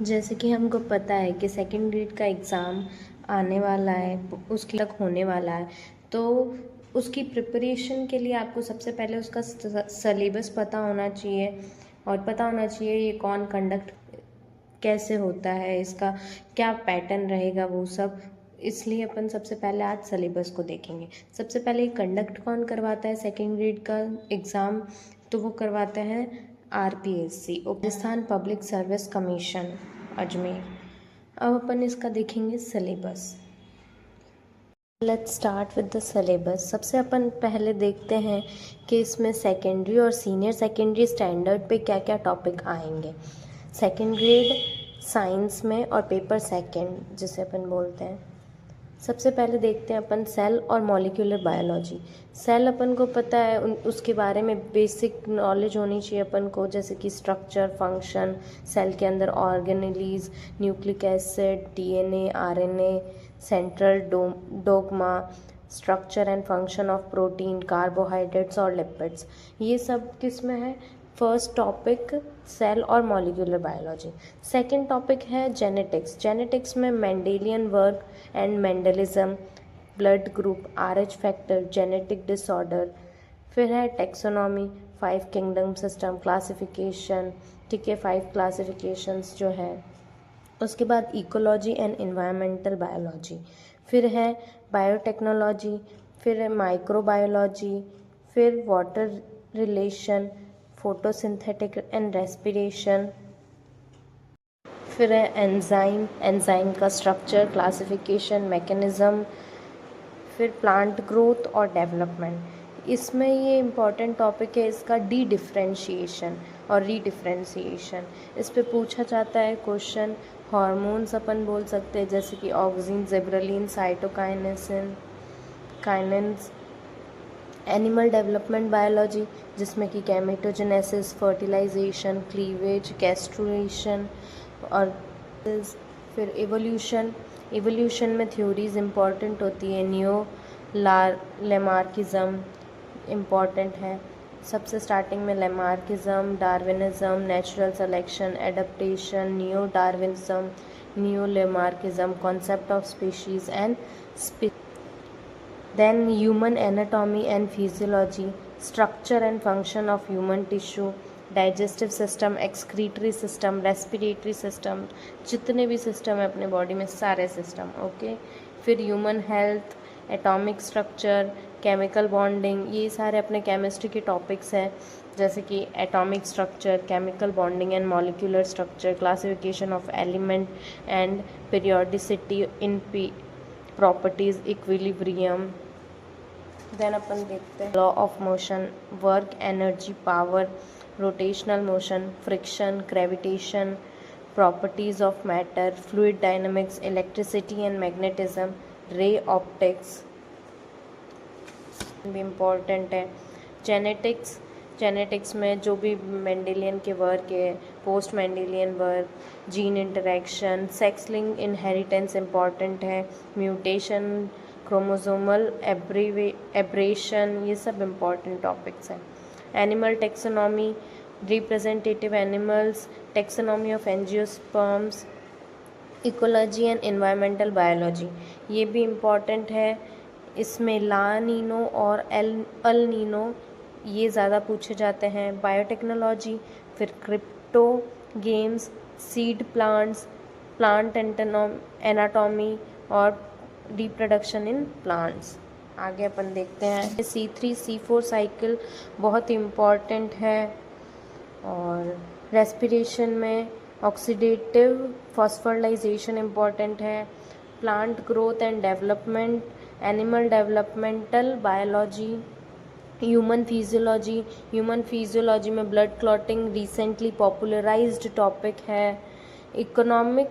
जैसे कि हमको पता है कि सेकेंड ग्रेड का एग्ज़ाम आने वाला है, उसकी तक होने वाला है, तो उसकी प्रिपरेशन के लिए आपको सबसे पहले उसका सलेबस पता होना चाहिए और पता होना चाहिए ये कौन कंडक्ट कैसे होता है, इसका क्या पैटर्न रहेगा, वो सब। इसलिए अपन सबसे पहले आज सिलेबस को देखेंगे। सबसे पहले कंडक्ट कौन करवाता है सेकेंड ग्रेड का एग्ज़ाम, तो वो करवाते हैं RPSC, Rajasthan public service commission, Ajmer. अब अपन इसका देखेंगे syllabus. Let's start with the syllabus. सबसे अपन पहले देखते हैं कि इसमें सेकेंडरी और सीनियर सेकेंडरी स्टैंडर्ड पे क्या क्या टॉपिक आएंगे। सेकेंड ग्रेड साइंस में और पेपर सेकेंड जिसे अपन बोलते हैं। सबसे पहले देखते हैं अपन सेल और मॉलिक्यूलर बायोलॉजी। सेल अपन को पता है, उसके बारे में बेसिक नॉलेज होनी चाहिए अपन को, जैसे कि स्ट्रक्चर, फंक्शन, सेल के अंदर organelles, nucleic acid, DNA, RNA, central dogma, structure and function of protein, carbohydrates और लिपिड्स। ये सब किस में है? फर्स्ट टॉपिक सेल और मॉलिक्यूलर बायोलॉजी। सेकंड टॉपिक है जेनेटिक्स। जेनेटिक्स में Mendelian work and Mendelism, blood group, RH factor, genetic disorder. फिर है टेक्सोनॉमी, 5 किंगडम सिस्टम, क्लासिफिकेशन, ठीक है, 5 क्लासिफिकेशंस जो है। उसके बाद इकोलॉजी एंड इन्वायरमेंटल बायोलॉजी। फिर है बायोटेक्नोलॉजी, फिर है माइक्रोबायोलॉजी, फिर water relation, photosynthetic and respiration. फिर है एंजाइम, एंजाइम का स्ट्रक्चर, क्लासिफिकेशन, मैकेनिज्म। फिर प्लांट ग्रोथ और डेवलपमेंट। इसमें ये इम्पॉर्टेंट टॉपिक है इसका डी डिफ्रेंशिएशन और रीडिफ्रेंशिएशन। इस पे पूछा जाता है क्वेश्चन। हार्मोन्स अपन बोल सकते हैं, जैसे कि auxin, gibberellin, cytokinesin, kinase. Animal development biology, जिसमें कि गैमेटोजेनेसिस, फर्टिलाइजेशन, क्लीवेज, कैस्ट्रेशन और फिर एवोल्यूशन। एवोल्यूशन में थ्योरीज इम्पॉर्टेंट होती है। लेमार्किज्म इम्पॉर्टेंट है। सबसे स्टार्टिंग में Lamarckism, Darwinism, natural selection, adaptation, neo Darwinism, neo Lamarckism, concept of species and then human anatomy and physiology, structure and function of human tissue, digestive system, excretory system, respiratory system, जितने भी system है अपने body में सारे system, okay. फिर human health, atomic structure, chemical bonding, ये सारे अपने केमिस्ट्री के टॉपिक्स हैं, जैसे कि atomic structure, chemical bonding and molecular structure, classification of element and periodicity in properties, equilibrium. Then अपन देखते हैं law of motion, work, energy, power, rotational motion, friction, gravitation, properties of matter, fluid dynamics, electricity and magnetism, ray optics भी important है। Genetics, genetics में जो भी Mendelian के work है, post Mendelian work, gene interaction, sex link inheritance important है, mutation, chromosomal abrasion, ये सब इम्पॉर्टेंट टॉपिक्स हैं। Animal taxonomy, representative animals, taxonomy of angiosperms, ecology and environmental biology, ये भी इम्पॉर्टेंट है। इसमें ला नीनो और अल नीनो ये ज़्यादा पूछे जाते हैं। बायोटेक्नोलॉजी, फिर crypto games, seed plants, plant anatomy और रिप्रोडक्शन इन प्लांट्स। आगे अपन देखते हैं C3-C4 साइकिल बहुत इम्पॉर्टेंट है। और रेस्पिरेशन में ऑक्सीडेटिव फॉस्फोराइलेशन इम्पॉर्टेंट है। Plant growth and development, animal developmental biology, human physiology. Human physiology में blood clotting recently popularized topic है। Economic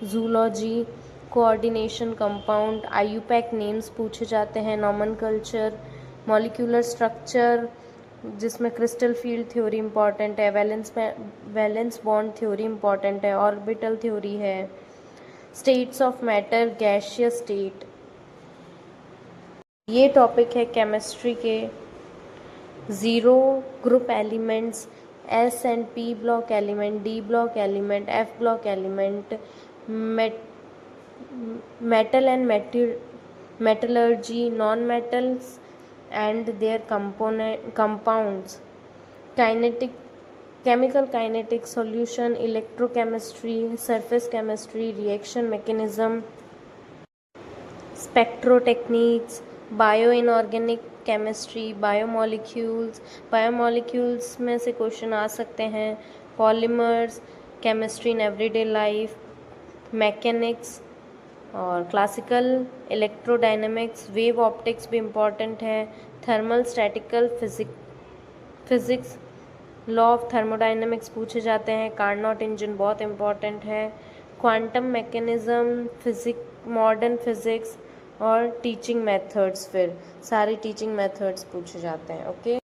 zoology, coordination, compound, IUPAC names पूछे जाते हैं। नॉमेनक्लेचर, मॉलिक्यूलर स्ट्रक्चर, जिसमें क्रिस्टल फील्ड थ्योरी इम्पॉर्टेंट है, valence bond theory important है, orbital theory है। States of matter, gaseous state, ये टॉपिक है केमिस्ट्री के। Zero group elements, S and P block element, D block element, F block element, metal and metallurgy, non-metals and their compounds, kinetic, chemical kinetics, solution, electrochemistry, surface chemistry, reaction mechanism, spectrotechniques, bioinorganic chemistry, biomolecules में से question आ सकते हैं, polymers, chemistry in everyday life, mechanics और classical electrodynamics, wave optics भी important है, thermal statistical physics, law of thermodynamics पूछे जाते हैं, कार्नोट इंजन बहुत इम्पॉर्टेंट है, क्वांटम मैकेनिज्म, मॉडर्न फिजिक्स और टीचिंग मेथड्स, फिर सारी टीचिंग मेथड्स पूछे जाते हैं। ओके।